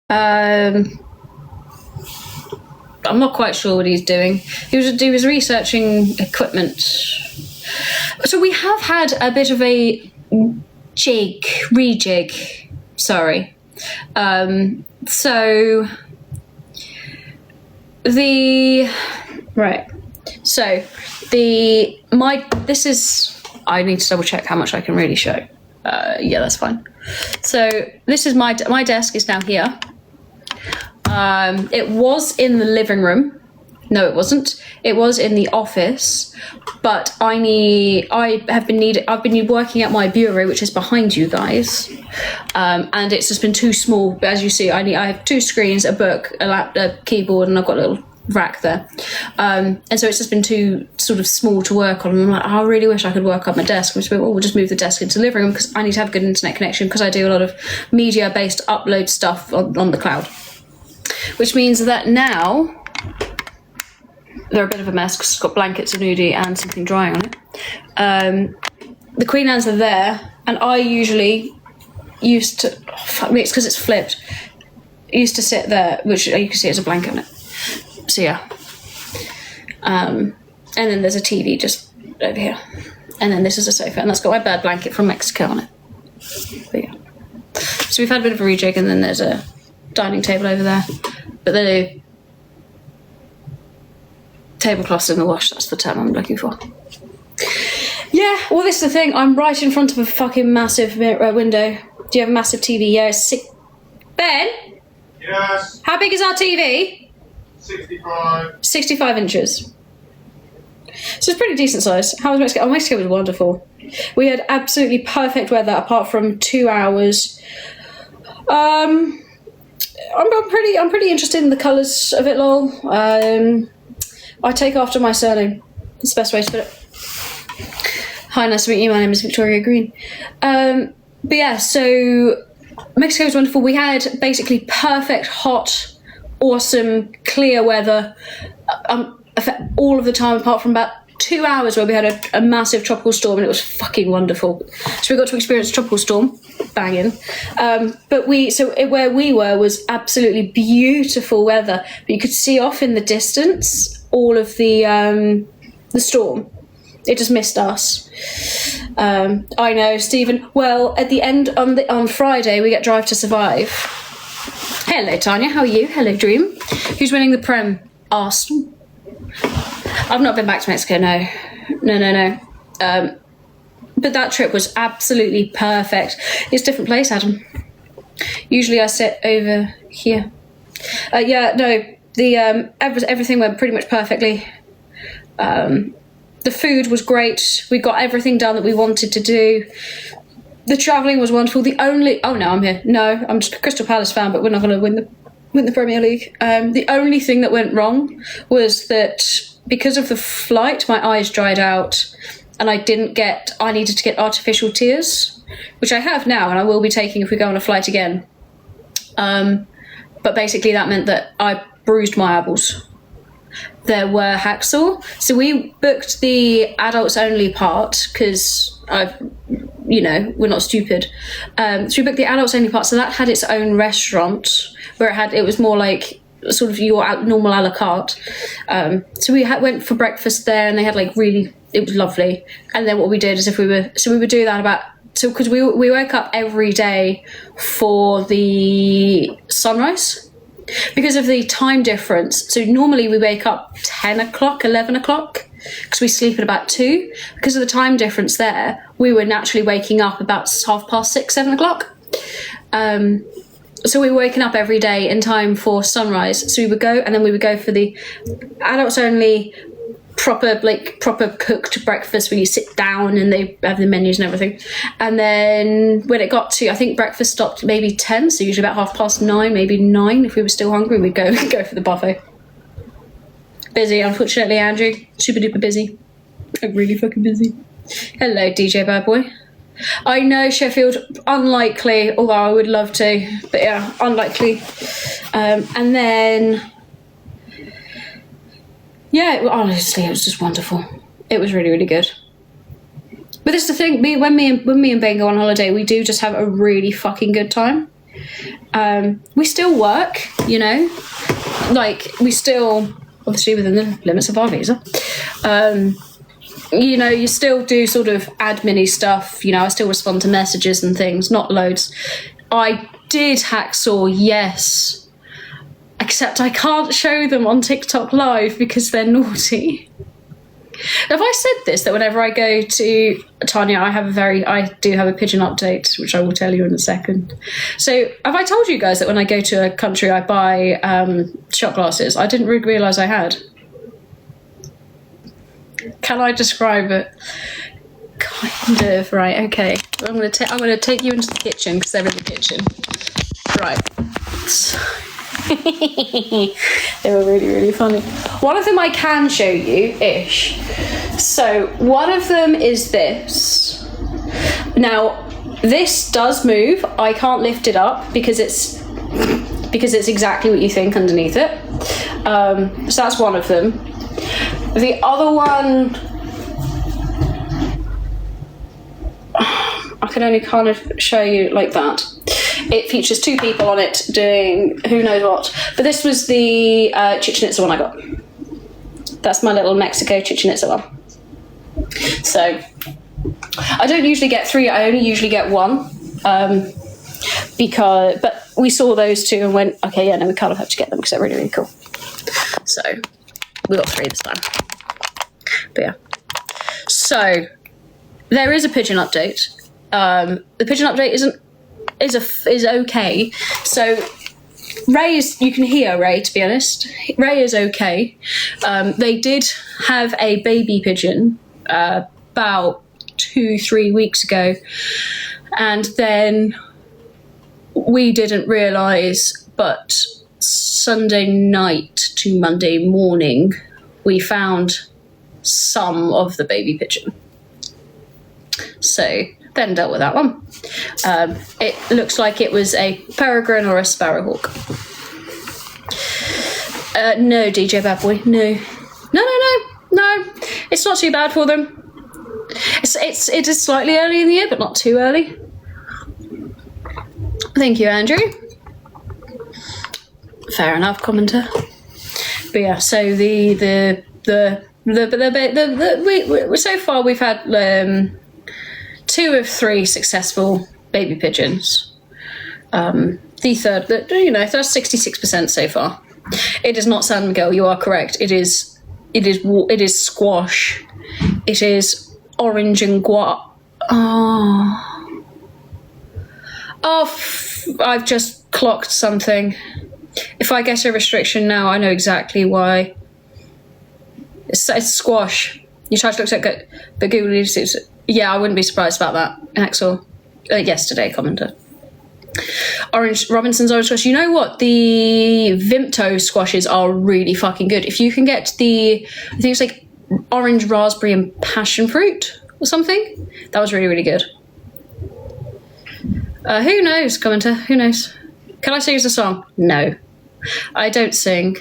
I'm not quite sure what he's doing. He was researching equipment. So we have had a bit of a rejig. Sorry. So the right. So this is. I need to double check how much I can really show. Yeah, that's fine. So this is my desk is now here. It was in the living room. No, it wasn't. It was in the office. But I've been working at my bureau, which is behind you guys, and it's just been too small. As you see, I have 2 screens, a book, a keyboard, and I've got a little rack there. And so it's just been too sort of small to work on. And I'm like, I really wish I could work up my desk. We'll just move the desk into the living room because I need to have a good internet connection because I do a lot of media-based upload stuff on the cloud. Which means that now they're a bit of a mess because it's got blankets of nudie and something drying on it. The Queen Anne's are there, and I usually used to, it's because it's flipped, used to sit there, which you can see as a blanket on it. So yeah. And then there's a TV just over here. And then this is a sofa, and that's got my bird blanket from Mexico on it. But yeah. So we've had a bit of a rejig, and then there's a dining table over there. But the tablecloths in the wash, that's the term I'm looking for. Yeah, well, this is the thing. I'm right in front of a fucking massive window. Do you have a massive TV? Yeah, Ben? Yes. How big is our TV? 65. 65 inches. So it's pretty decent size. How was Mexico? Oh, Mexico was wonderful. We had absolutely perfect weather apart from 2 hours. I'm pretty interested in the colours of it, lol. I take after my surname. It's the best way to put it. Hi, nice to meet you. My name is Victoria Green. But yeah, so Mexico was wonderful. We had basically perfect, hot, awesome, clear weather all of the time, apart from about 2 hours where we had a massive tropical storm, and it was fucking wonderful. So we got to experience a tropical storm, banging. But where we were was absolutely beautiful weather, but you could see off in the distance all of the storm. It just missed us. I know, Stephen. Well, at the end on Friday, we get Drive to Survive. Hello, Tanya. How are you? Hello, Dream. Who's winning the Prem? Arsenal. I've not been back to Mexico. No. But that trip was absolutely perfect. It's a different place, Adam. Usually I sit over here. Everything went pretty much perfectly. The food was great. We got everything done that we wanted to do. The travelling was wonderful. I'm here. No, I'm just a Crystal Palace fan, but we're not going to win the Premier League. The only thing that went wrong was that because of the flight, my eyes dried out, and I needed to get artificial tears, which I have now, and I will be taking if we go on a flight again. But basically that meant that I bruised my eyeballs. There were hacksaw. So we booked the adults only part because we're not stupid. So we booked the adults only part. So that had its own restaurant where it was more like sort of your normal a la carte. So we went for breakfast there, and they had it was lovely. And then what we did is we would do that because we woke up every day for the sunrise. Because of the time difference, so normally we wake up 10 o'clock, 11 o'clock, because we sleep at about 2. Because of the time difference there, we were naturally waking up about 6:30, 7 o'clock. So we were waking up every day in time for sunrise. So we would go for the adults only proper cooked breakfast where you sit down and they have the menus and everything. And then when it got to, I think breakfast stopped maybe 10, so usually about 9:30, maybe 9 if we were still hungry, we'd go for the buffet. Busy, unfortunately, Andrew. Super duper busy. I'm really fucking busy. Hello, DJ Bad Boy. I know, Sheffield, unlikely, although I would love to, but yeah, unlikely. And then yeah, honestly, it was just wonderful. It was really, really good. But this is the thing, when me and Ben go on holiday, we do just have a really fucking good time. We still work, you know, like we still, obviously within the limits of our visa. You know, you still do sort of admin-y stuff. You know, I still respond to messages and things, not loads. I did hacksaw, yes. Except I can't show them on TikTok Live because they're naughty. Have I said this, that whenever I go to Tanya, I do have a Pigeon update, which I will tell you in a second. So have I told you guys that when I go to a country, I buy shot glasses? I didn't realise I had. Can I describe it? Kind of, right, okay. I'm gonna take you into the kitchen because they're in the kitchen. Right. They were really, really funny. One of them I can show you-ish. So one of them is this. Now, this does move. I can't lift it up because it's exactly what you think underneath it. So that's one of them. The other one, I can only kind of show you like that. It features 2 people on it doing who knows what. But this was the Chichen Itza one I got. That's my little Mexico Chichen Itza one. So I don't usually get 3. I only usually get 1. But we saw those 2 and went, okay, yeah, no, we kind of have to get them because they're really, really cool. So we got 3 this time. But yeah. So there is a Pigeon update. The Pigeon update is okay. So Ray is, you can hear Ray, to be honest. Ray is okay. They did have a baby pigeon about 2-3 weeks ago, and then we didn't realise, but Sunday night to Monday morning we found some of the baby pigeon. So then dealt with that one. It looks like it was a peregrine or a sparrowhawk. No, DJ Bad Boy, no. No. It's not too bad for them. It is slightly early in the year, but not too early. Thank you, Andrew. Fair enough, commenter. But yeah, so so far we've had 2 of 3 successful baby pigeons. The third, you know, that's 66% so far. It is not San Miguel. You are correct. It is squash. It is orange and I've just clocked something. If I get a restriction now, I know exactly why. It's squash. You tried to look at it, but Google it. Yeah, I wouldn't be surprised about that. Axel, yesterday commented. Robinson's orange squash. You know what? The Vimto squashes are really fucking good. If you can get I think it's like orange, raspberry, and passion fruit or something. That was really, really good. Who knows, commenter? Who knows? Can I sing us a song? No. I don't sing.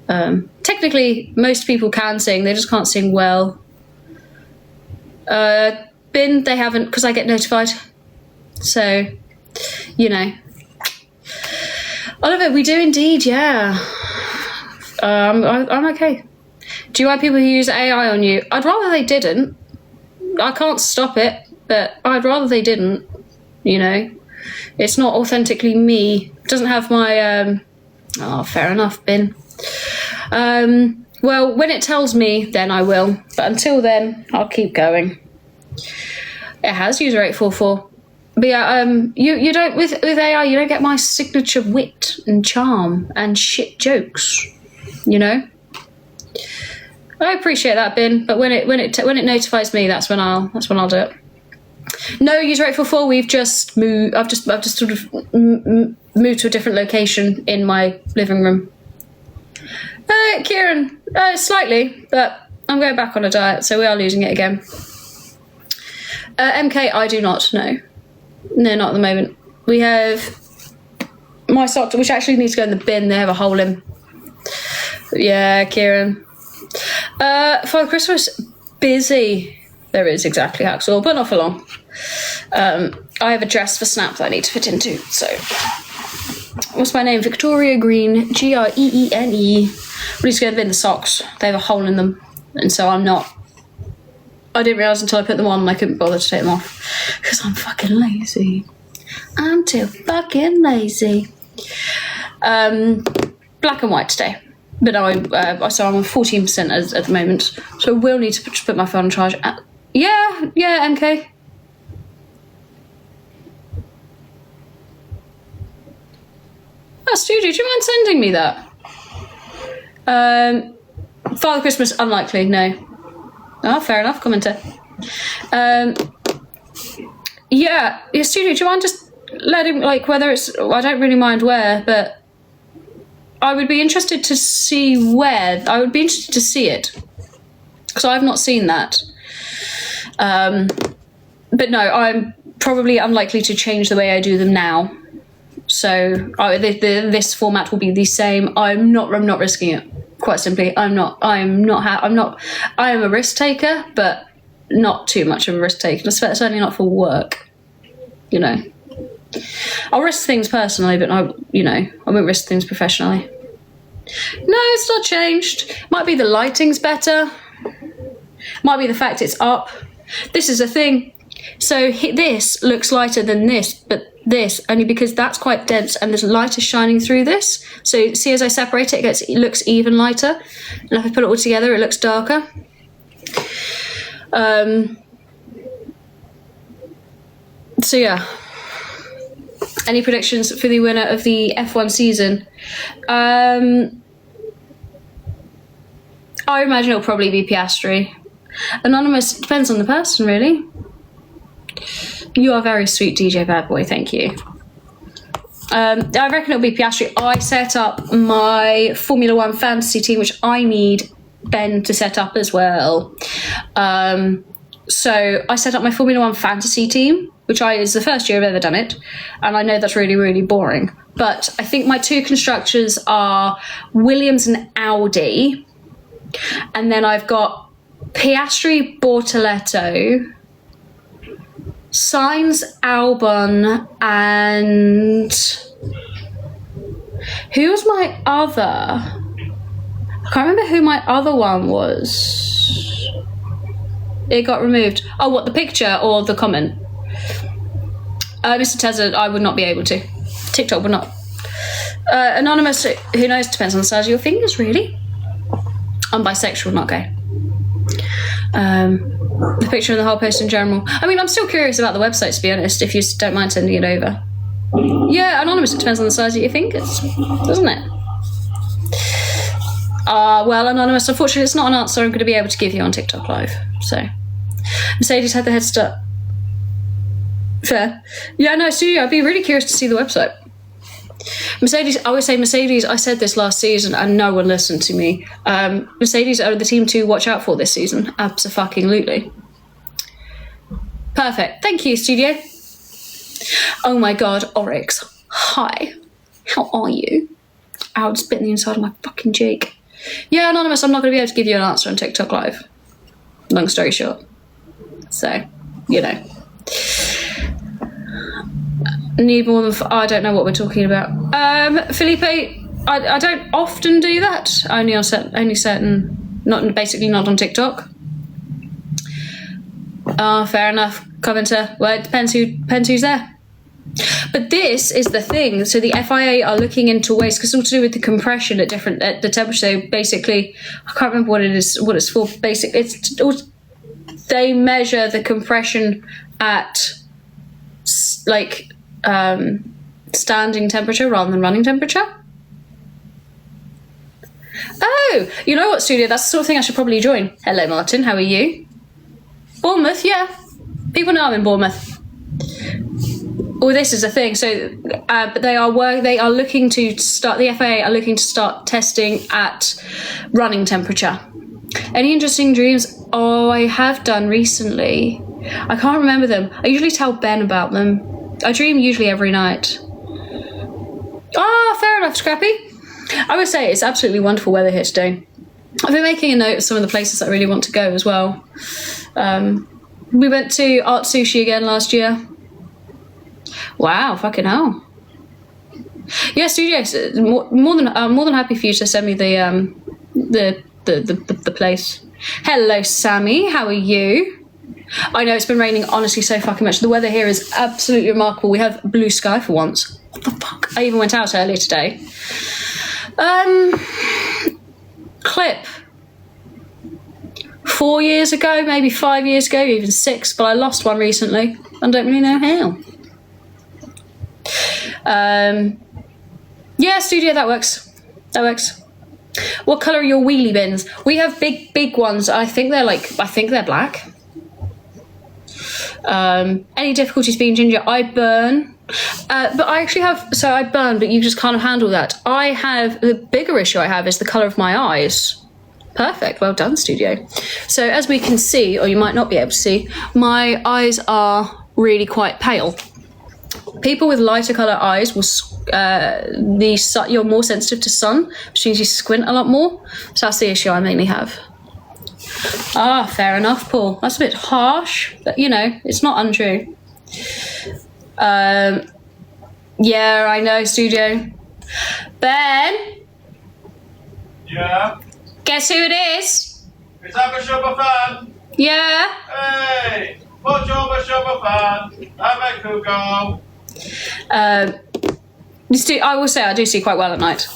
Technically, most people can sing. They just can't sing well. Bin, they haven't, because I get notified. So, you know. Oliver, we do indeed, yeah. I'm okay. Do you want people who use AI on you? I'd rather they didn't. I can't stop it, but I'd rather they didn't, you know. It's not authentically me. It doesn't have my, fair enough, Bin. Well, when it tells me, then I will. But until then, I'll keep going. It has user 844. But yeah, you don't, with AI, you don't get my signature wit and charm and shit jokes, you know? I appreciate that, Bin, but when it notifies me, that's when I'll do it. No, user 844, we've just moved. I've just sort of moved to a different location in my living room. Kieran, slightly, but I'm going back on a diet, so we are losing it again. MK, I do not know. No, not at the moment. We have my socks, which actually need to go in the bin. They have a hole in. Yeah, Kieran. Father Christmas, busy. There is exactly, Axel, but not for long. I have a dress for Snap that I need to fit into, so... What's my name? Victoria Green, Greene. We're just going to bin the socks. They have a hole in them, and so I'm not... I didn't realise until I put them on and I couldn't bother to take them off. Because I'm fucking lazy. I'm too fucking lazy. Black and white today. But no, so I'm on 14% at the moment. So I will need to put my phone on charge. Yeah, MK. Oh, Studio, do you mind sending me that? Father Christmas, unlikely, no. Oh, fair enough, commenter. Yeah, Studio, do you mind just letting, like, whether it's... I don't really mind where, but... I would be interested to see where. I would be interested to see it. Because I've not seen that. But no, I'm probably unlikely to change the way I do them now. So this format will be the same. I'm not risking it. Quite simply, I am a risk taker, but not too much of a risk taker. Certainly not for work. You know, I'll risk things personally, but I won't risk things professionally. No, it's not changed. Might be the lighting's better. Might be the fact it's up. This is a thing. So this looks lighter than this, but this only because that's quite dense and there's light is shining through this. So see, as I separate it, it looks even lighter. And if I put it all together, it looks darker. So yeah. Any predictions for the winner of the F1 season? I imagine it'll probably be Piastri. Anonymous, depends on the person, really. You are very sweet, DJ Bad Boy, thank you. I reckon it'll be Piastri. I set up my Formula One fantasy team, which I need Ben to set up as well. So I set up my Formula One fantasy team, which is the first year I've ever done it, and I know that's really, really boring. But I think my two constructors are Williams and Audi, and then I've got Piastri, Bortoletto, Sainz, Albon, and who was my other? I can't remember who my other one was. It got removed. Oh, what, the picture or the comment? Mr. Tezza, I would not be able to. TikTok would not. Anonymous, who knows? Depends on the size of your fingers, really. I'm bisexual, not gay. The picture and the whole post in general. I mean, I'm still curious about the website, to be honest, if you don't mind sending it over. Yeah, Anonymous, it depends on the size of your fingers, doesn't it? Well, Anonymous, unfortunately, it's not an answer I'm going to be able to give you on TikTok Live. So, Mercedes had the head start. Fair. Yeah, no, Studio, I'd be really curious to see the website. Mercedes, I would say Mercedes, I said this last season and no one listened to me. Mercedes are the team to watch out for this season. Abso-fucking-lutely. Perfect. Thank you, Studio. Oh my god, Oryx. Hi. How are you? Ow, just bit in the inside of my fucking cheek. Yeah, Anonymous, I'm not going to be able to give you an answer on TikTok Live. Long story short. So, you know. Need more than... I don't know what we're talking about. Felipe, I don't often do that. Only certain... Basically not on TikTok. Fair enough. Commenter. Well, it depends who's there. But this is the thing. So the FIA are looking into ways, because it's all to do with the compression at the temperature. So basically, I can't remember what it's for. Basically, they measure the compression at like standing temperature rather than running temperature. Oh, you know what, Studio? That's the sort of thing I should probably join. Hello, Martin. How are you? Bournemouth, yeah. People know I'm in Bournemouth. Oh, this is a thing. So, but they are looking to start. The FAA are looking to start testing at running temperature. Any interesting dreams? Oh, I have done recently. I can't remember them. I usually tell Ben about them. I dream usually every night. Fair enough, Scrappy. I would say it's absolutely wonderful weather here today. I've been making a note of some of the places I really want to go as well. We went to Art Sushi again last year. Wow, fucking hell. Yeah, studios. More than happy for you to send me the place. Hello, Sammy. How are you? I know it's been raining honestly so fucking much. The weather here is absolutely remarkable. We have blue sky for once. What the fuck? I even went out earlier today. Clip. 4 years ago, maybe 5 years ago, even 6, but I lost one recently. I don't really know how. Yeah, studio, that works. That works. What colour are your wheelie bins? We have big ones. I think they're black. Any difficulties being ginger? I burn. But I actually have, so I burn, but you just can't handle that. I have, the bigger issue I have is the colour of my eyes. Perfect, well done, studio. So as we can see, or you might not be able to see, my eyes are really quite pale. People with lighter colour eyes will, you're more sensitive to sun, which means you squint a lot more. So that's the issue I mainly have. Ah, fair enough, Paul. That's a bit harsh, but you know, it's not untrue. Yeah, I know, studio. Ben? Yeah? Guess who it is? Is that the Shubba fan? Yeah? Hey! Put your Shubba fan. Have a cuckoo. I will say I do see quite well at night.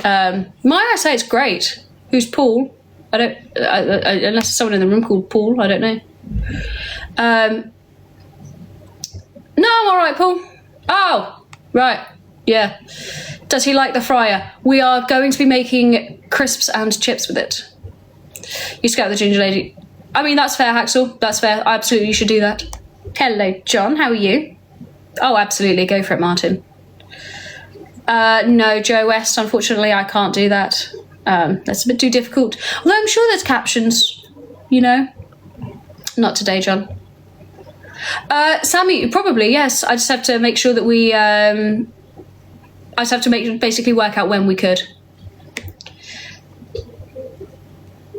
My eyesight's great. Who's Paul? I don't, unless there's someone in the room called Paul, I don't know. No, I'm all right, Paul. Oh, right, yeah. Does he like the fryer? We are going to be making crisps and chips with it. You scout the ginger lady. I mean, that's fair, Haxel. That's fair. Absolutely, you should do that. Hello, John. How are you? Oh, absolutely. Go for it, Martin. No, Joe West. Unfortunately, I can't do that. That's a bit too difficult. Although I'm sure there's captions, you know. Not today, John. Sammy, probably, yes. I just have to make sure that we... I just have to basically work out when we could.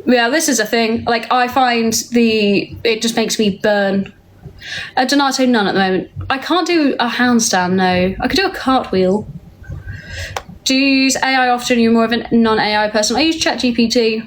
Yeah, this is a thing. Like, I find it just makes me burn. Donato, none at the moment. I can't do a handstand, no. I could do a cartwheel. Do you use AI often? You're more of a non-AI person. I use ChatGPT.